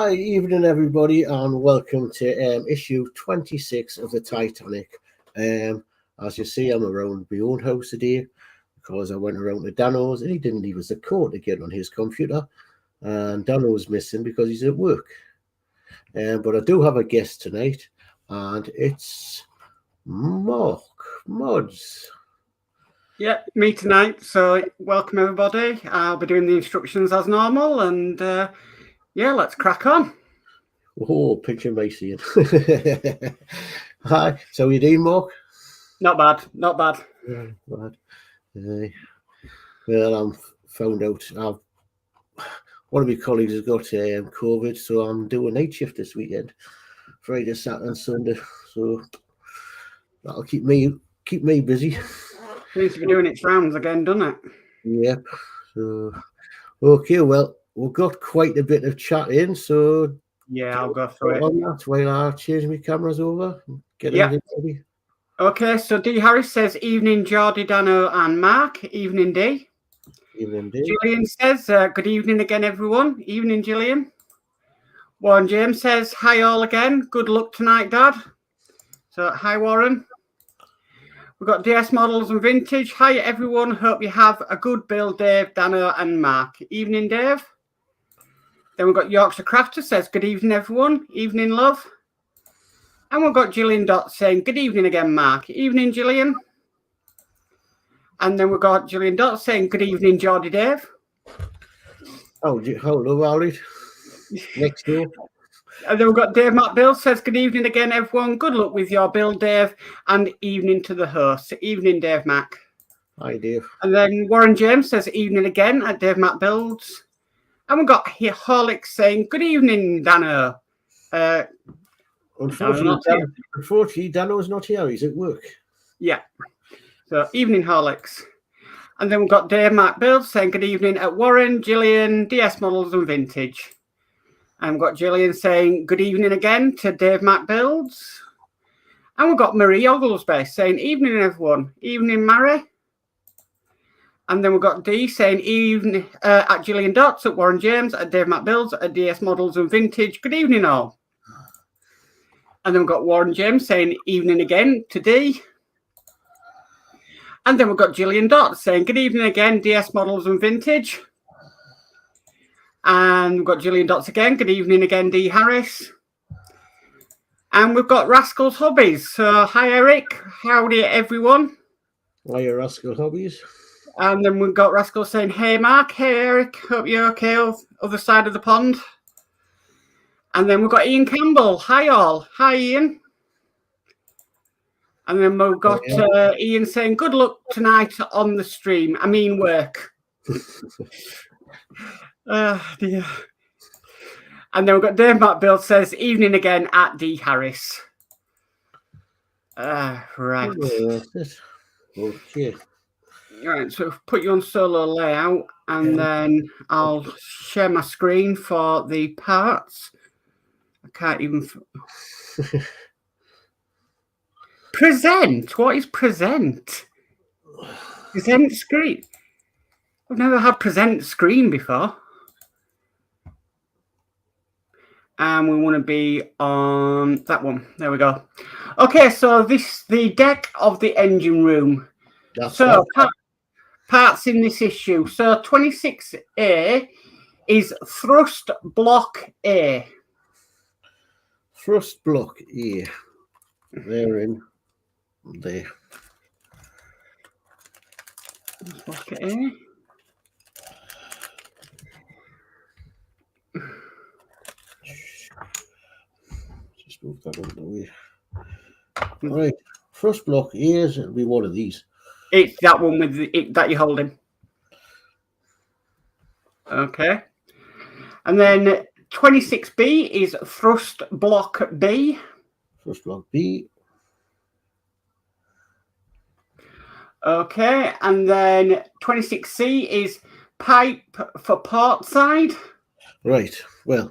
Hi, evening everybody, and welcome to issue 26 of the Titanic. As you see, I'm around my own house today because I went around to Danno's and he didn't leave us a code to get on his computer, and Danno's missing because he's at work. But I do have a guest tonight, and it's Modz. Yeah, me tonight. So welcome everybody. I'll be doing the instructions as normal, and yeah, let's crack on. Oh, picture my scene. Hi, so you doing, Mark? Not bad, not bad. Well, I'm found out one of my colleagues has got COVID, so I'm doing night shift this weekend, Friday, Saturday, and Sunday. So that'll keep me busy. Seems to be doing its rounds again, doesn't it? Yep. So okay, well, we've got quite a bit of chat in, so yeah, I'll go through it on that while I change my cameras over and get everything ready. Okay, so D Harris says evening, Geordie, Danno, and Mark. Evening, D. Evening, D. Gillian says good evening again, everyone. Evening, Gillian. Warren James says hi all again. Good luck tonight, Dad. So hi, Warren. We've got DS Models and Vintage. Hi, everyone. Hope you have a good build, Dave, Danno, and Mark. Evening, Dave. Then we've got Yorkshire Crafter says, good evening, everyone. Evening, love. And we've got Gillian Dot saying, good evening again, Mark. Evening, Gillian. And then we've got Gillian Dot saying, good evening, Geordie Dave. Oh, hello, Alright. Next door. And then we've got Dave Matt Bill says, good evening again, everyone. Good luck with your build, Dave. And evening to the host. Evening, Dave Mac. Hi, Dave. And then Warren James says, evening again at Dave Matt Builds. And we've got here Horlix saying, good evening, Danno. Unfortunately, Danno's not here. He's at work. Yeah. So, evening, Horlicks. And then we've got Dave Matt Builds saying, good evening at Warren, Gillian, DS Models and Vintage. And we've got Gillian saying, good evening again to Dave Matt Builds. And we've got Marie Ogglesby saying, evening, everyone. Evening, Mary. And then we've got D saying, evening at Gillian Dots, at Warren James, at Dave Matt Builds, at DS Models and Vintage. Good evening, all. And then we've got Warren James saying, evening again to D. And then we've got Gillian Dots saying, good evening again, DS Models and Vintage. And we've got Gillian Dots again. Good evening again, D Harris. And we've got Rascals Hobbies. So, hi, Eric. Howdy, everyone. Hiya, Rascal Hobbies. And then we've got Rascal saying, hey, Mark. Hey, Eric. Hope you're okay on the other side of the pond. And then we've got Ian Campbell. Hi, all. Hi, Ian. And then we've got Ian saying, good luck tonight on the stream. I mean, work. Dear. And then we've got Dave Matt Bill says, evening again at D Harris. Right. Okay. Right, so put you on solo layout, and then I'll share my screen for the parts. I can't even... Present? What is present? Present screen? I've never had present screen before. And we want to be on that one. There we go. Okay, so this the deck of the engine room. So parts in this issue. So 26A is thrust block A. Thrust block A. They're in there. Block A. Just move that out of the way. All right, first block is it'll be one of these. It's that one with that you're holding. Okay. And then 26B is thrust block B. Thrust block B. Okay, and then 26C is pipe for port side. Right, well,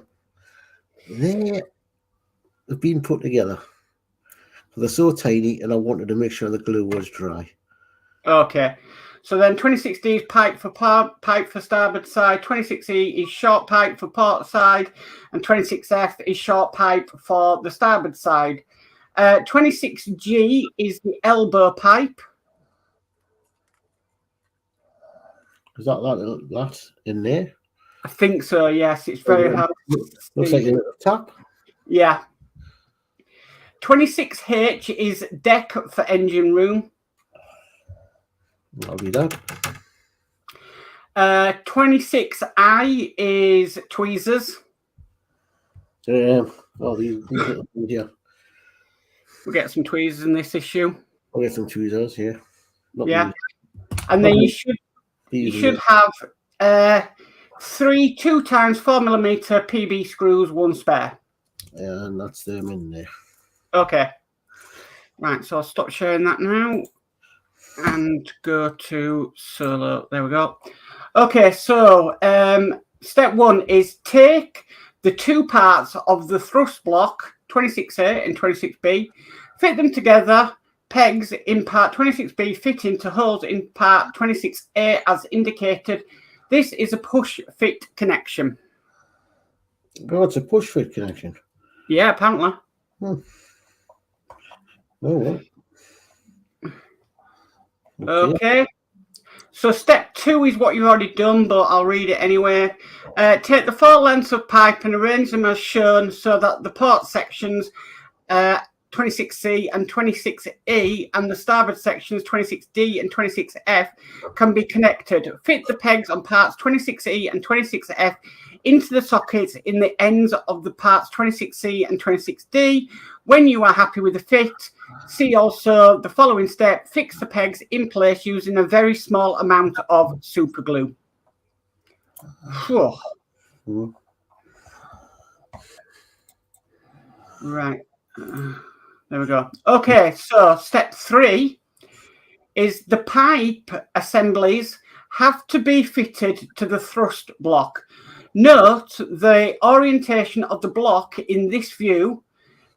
they have been put together. They're so tiny, and I wanted to make sure the glue was dry. Okay, So then 26D is pipe for starboard side, 26E is short pipe for port side, and 26F is short pipe for the starboard side. 26G is the elbow pipe. Is that in there? I think so, yes. It's very hard. Looks like a little tap. Yeah. 26H is deck for engine room. I'll do that. 26I is tweezers. Oh, these little things here. We'll get some tweezers in this issue. I'll get some tweezers here. Yeah. And then you should have 3 2x 4mm PB screws, 1 spare. Yeah, and that's them in there. Okay. Right, so I'll stop sharing that now and go to solo. There we go. Okay, so step 1 is take the 2 parts of the thrust block, 26A and 26B, fit them together. Pegs in part 26B fit into holes in part 26A as indicated. This is a push fit connection. Oh, it's a push fit connection. Yeah, apparently. Oh, well. Okay. So step 2 is what you've already done, but I'll read it anyway. Take the 4 lengths of pipe and arrange them as shown so that the port sections 26C and 26E and the starboard sections 26D and 26F can be connected. Fit the pegs on parts 26E and 26F into the sockets in the ends of the parts 26C and 26D. When you are happy with the fit, see also the following step. Fix the pegs in place using a very small amount of super glue. Right. There we go. Okay, so step 3 is the pipe assemblies have to be fitted to the thrust block. Note the orientation of the block in this view.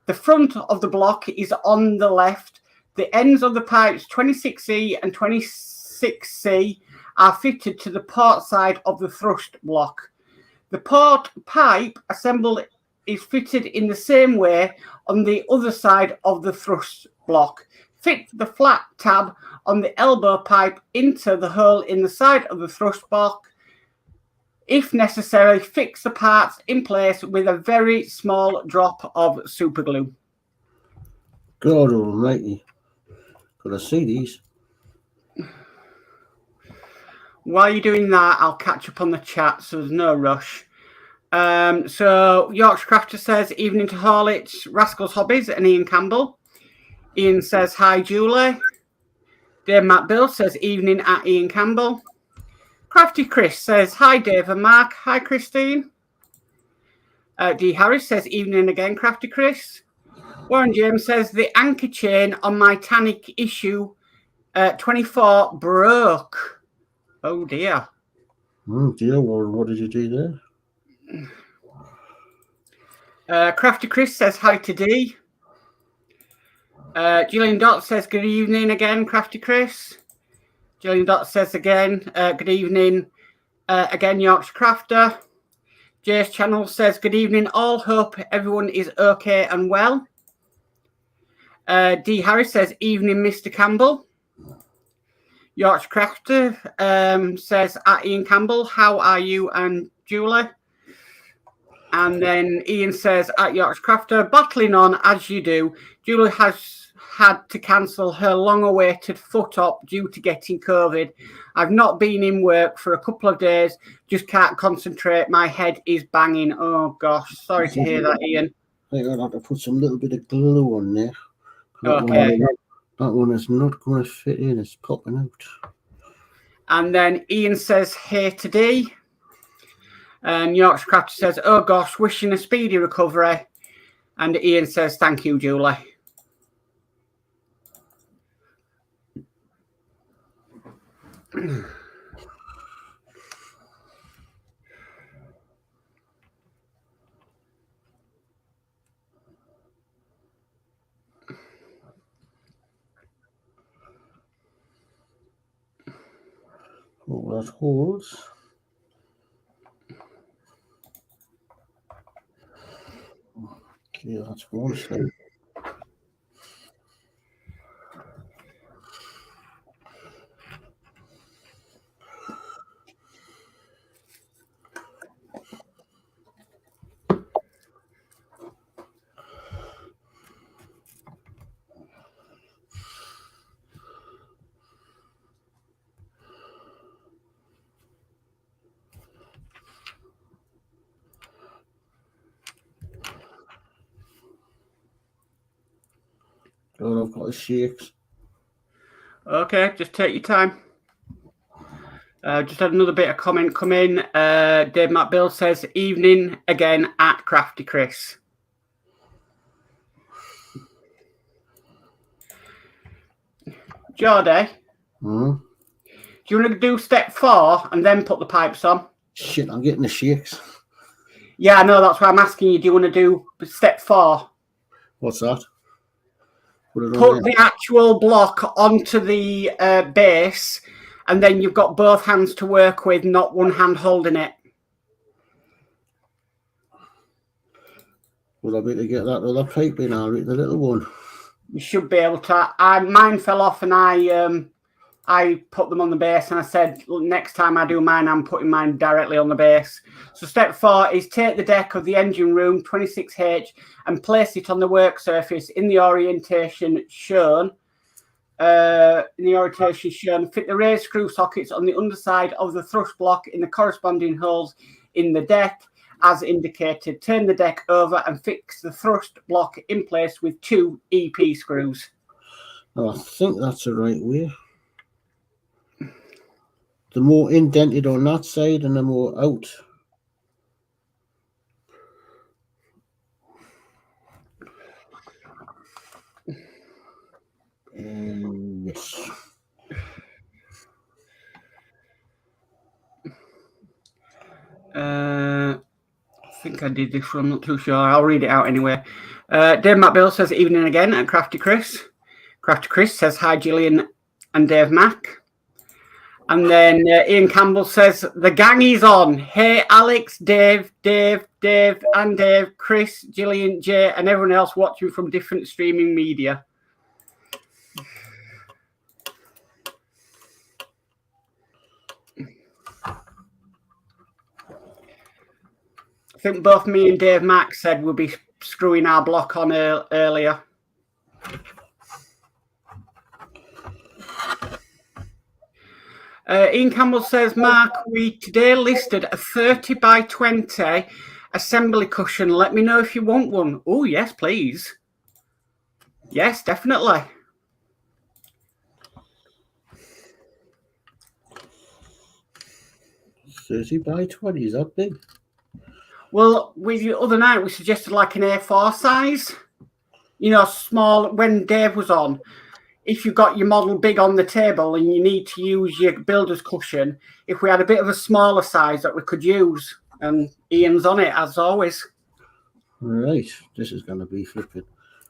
The front of the block is on the left. The ends of the pipes 26E and 26C are fitted to the port side of the thrust block. The port pipe assembled is fitted in the same way on the other side of the thrust block. Fit the flat tab on the elbow pipe into the hole in the side of the thrust block. If necessary, fix the parts in place with a very small drop of super glue. God almighty. Could I see these? While you're doing that, I'll catch up on the chat, so there's no rush. So Yorkshire Crafter says, evening to Horlix, Rascals Hobbies, and Ian Campbell. Ian says, hi, Julie. Danno Builds says, evening at Ian Campbell. Crafty Chris says, hi, Dave and Mark. Hi, Christine. D. Harris says, evening again, Crafty Chris. Warren James says, the anchor chain on my TiTanic issue 24 broke. Oh, dear. Oh, dear. Well, what did you do there? Crafty Chris says, hi to D. Gillian Dot says, good evening again, Crafty Chris. Gillian Dot says again, good evening again, Yorkshire Crafter. Jay's channel says, good evening all. Hope everyone is okay and well. D. Harris says, evening, Mr. Campbell. Yorkshire Crafter says, at Ian Campbell, how are you and Julie? And then Ian says, at Yorkshire Crafter, battling on as you do. Julie has had to cancel her long-awaited foot-op due to getting COVID. I've not been in work for a couple of days. Just can't concentrate. My head is banging. Oh, gosh. Sorry to hear that, Ian. I think I'll have to put some little bit of glue on there. Okay. That one is not going to fit in. It's popping out. And then Ian says, hey to D. And Yorkshire Crafter says, oh, gosh, wishing a speedy recovery. And Ian says, thank you, Julie. got holes. Okay, that's one side. Oh, I've got the shakes. Okay, just take your time. Just had another bit of comment come in. Dave Matt Bill says, evening again at Crafty Chris. Geordie, do you want to do step 4 and then put the pipes on? Shit, I'm getting the shakes. Yeah, I know, that's why I'm asking you. Do you want to do step 4? What's that? Put the actual block onto the base, and then you've got both hands to work with, not one hand holding it. Will I be able to get that other pipe in, Harry, the little one? You should be able to. Mine fell off, and I put them on the base, and I said, next time I do mine, I'm putting mine directly on the base. So step 4 is take the deck of the engine room 26H and place it on the work surface in the orientation shown. Fit the raised screw sockets on the underside of the thrust block in the corresponding holes in the deck as indicated. Turn the deck over and fix the thrust block in place with 2 EP screws. Oh, I think that's the right way. The more indented on that side and the more out. Yes. I think I did this one, I'm not too sure. I'll read it out anyway. Dave Matt Bill says, evening again at Crafty Chris. Crafty Chris says, hi Gillian and Dave Mack. And then Ian Campbell says, the gang is on. Hey, Alex, Dave, and Dave, Chris, Gillian, Jay, and everyone else watching from different streaming media. I think both me and Dave Mack said we'll be screwing our block on earlier. Ian Campbell says, Mark, we today listed a 30 by 20 assembly cushion. Let me know if you want one. Oh, yes, please. Yes, definitely. $30 by 20, is that big? Well, the other night we suggested like an A4 size. You know, small, when Dave was on. If you've got your model big on the table and you need to use your builder's cushion, if we had a bit of a smaller size that we could use, and Ian's on it as always. Right, this is going to be flipping.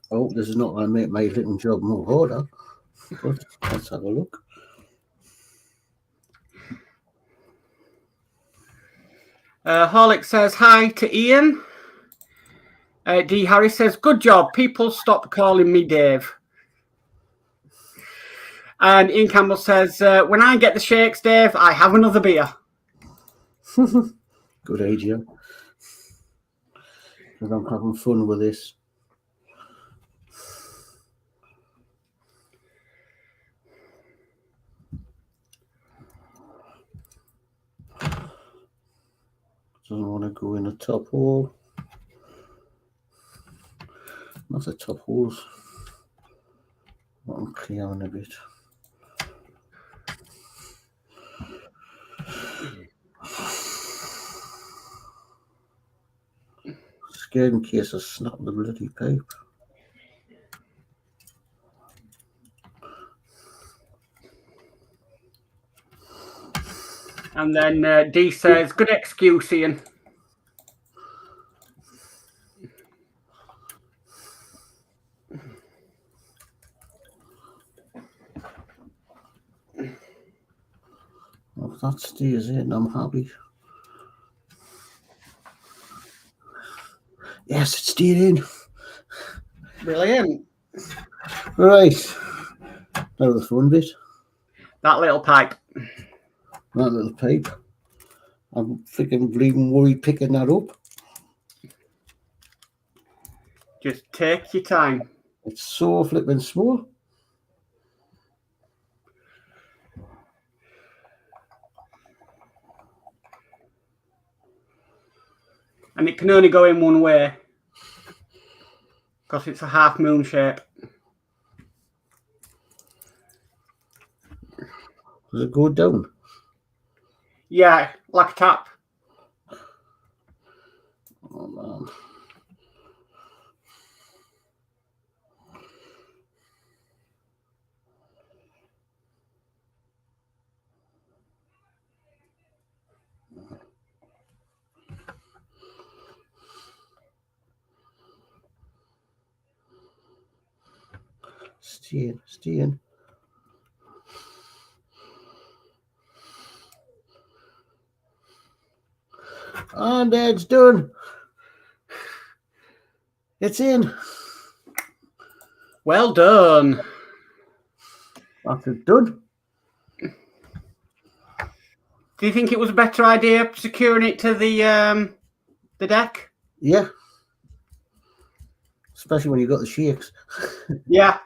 Oh, this is not going to make my little job more harder, but let's have a look. Horlix says hi to Ian. D. Harris says, good job. People stop calling me Dave. And Ian Campbell says, when I get the shakes, Dave, I have another beer. Good idea. Because I'm having fun with this. Doesn't want to go in the top hole. Not the top holes. I'm clearing a bit. Scared in case I snap the bloody pipe. And then D says, good excuse, Ian. that stays in. I'm happy. Yes, it stayed in. Brilliant. Right. Now the fun bit. That little pipe. That little pipe. I'm freaking bleeding worried picking that up. Just take your time. It's so flipping small. And it can only go in one way because it's a half moon shape. Does it go down? Yeah, like a tap. Oh man. Stay in. And it's done. It's in. Well done. That's it done. Do you think it was a better idea securing it to the deck? Yeah. Especially when you got the shakes. Yeah.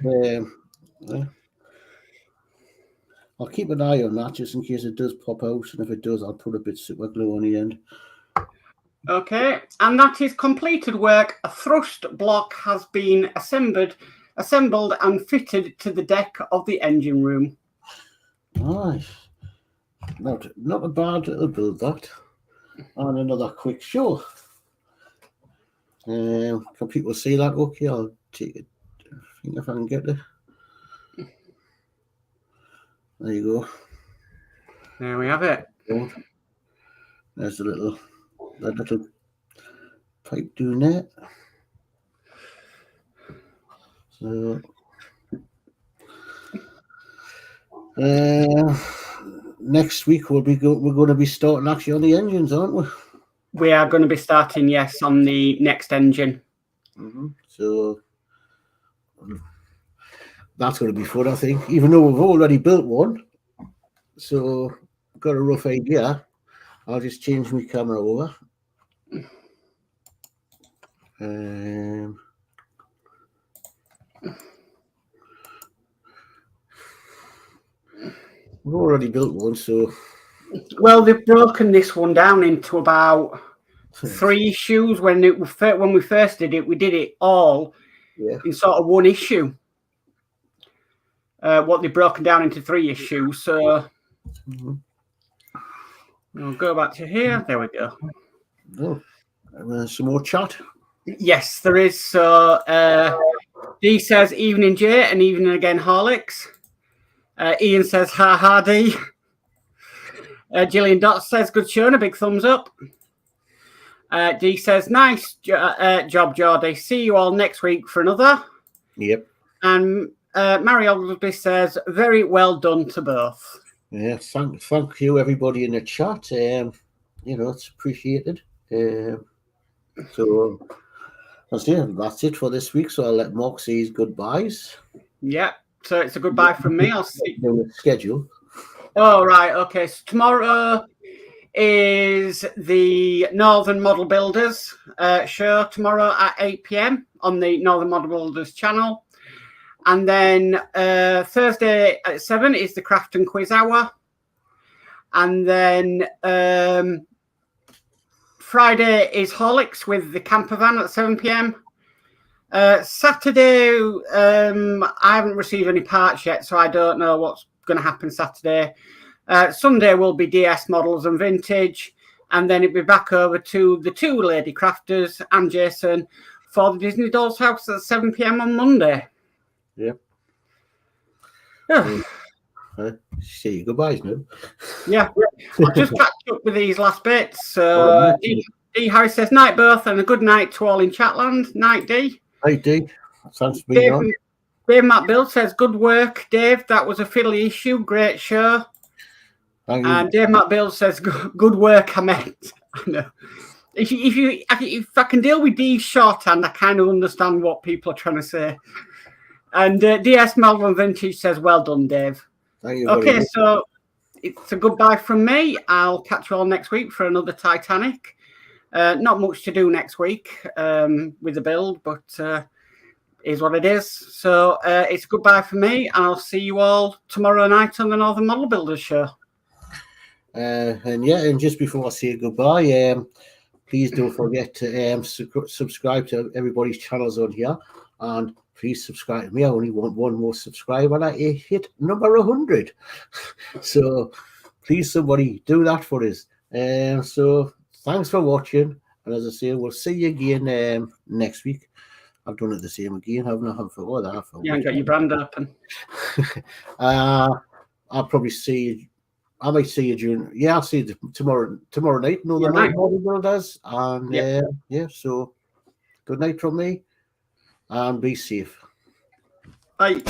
But, yeah. I'll keep an eye on that just in case it does pop out, and if it does, I'll put a bit of super glue on the end. Okay, and that is completed work. A thrust block has been assembled and fitted to the deck of the engine room. Nice. Not a bad little build, that. And another quick show. Can people see that? Okay, I'll take it. I think if I can get it. There you go. There we have it. There's that little pipe doing that. So next week we're going to be starting actually on the engines, aren't we? We are going to be starting, yes, on the next engine. So that's going to be fun, I think, even though we've already built one. So I've got a rough idea. I'll just change my camera over. We've already built one, so... Well, they've broken this one down into about 3 issues. When we first did it, we did it all in sort of one issue. What they've broken down into 3 issues. So we'll go back to here. There we go. Oh, some more chat. Yes, there is. So Dee says, evening Jay, and evening again Horlix. Ian says, ha ha Dee. Gillian Dot says, good show and a big thumbs up. Dee says, nice job, Geordie. See you all next week for another. Yep. And Mary Ogilvy says, very well done to both. Yeah, thank you everybody in the chat. It's appreciated. So that's it for this week. So I'll let Mark say his goodbyes. Yeah. So it's a goodbye from me. I'll see the schedule. Oh right, okay. So tomorrow is the Northern Model Builders show tomorrow at 8 p.m. on the Northern Model Builders channel. And then Thursday at 7 is the Craft and Quiz Hour. And then Friday is Horlix with the camper van at 7 p.m. Saturday, I haven't received any parts yet, so I don't know what's going to happen Saturday. Sunday will be DS Models and Vintage. And then it'll be back over to the 2 lady crafters and Jason for the Disney Dolls House at 7 p.m. on Monday. Yep. Yeah. Say your goodbyes now. Yeah. I'll just catch up with these last bits. D. Harry says, night both, and a good night to all in Chatland. Night, D. Hey, D. Thanks for being on. Dave Matt Build says, good work, Dave. That was a fiddly issue. Great show. Thank you. And Dave Matt Build says, good work, I meant. I know. If I can deal with Dee's shorthand, I kind of understand what people are trying to say. And DS Melbourne Vintage says, well done, Dave. Thank you. Okay, so it's a goodbye from me. I'll catch you all next week for another Titanic. Not much to do next week with the build, but is what it is. So it's goodbye for me. I'll see you all tomorrow night on the Northern Model Builders show. And just before I say goodbye, please don't forget to subscribe to everybody's channels on here, and please subscribe to me. I only want one more subscriber, and I hit number 100. So please, somebody do that for us. So thanks for watching, and as I say, we'll see you again next week. I've done it the same again, haven't I? I forgot that. You haven't got your brand open. I'll probably see you. I might see you during. Yeah, I'll see you tomorrow night. Northern Model Builders, and so good night from me, and be safe. Bye.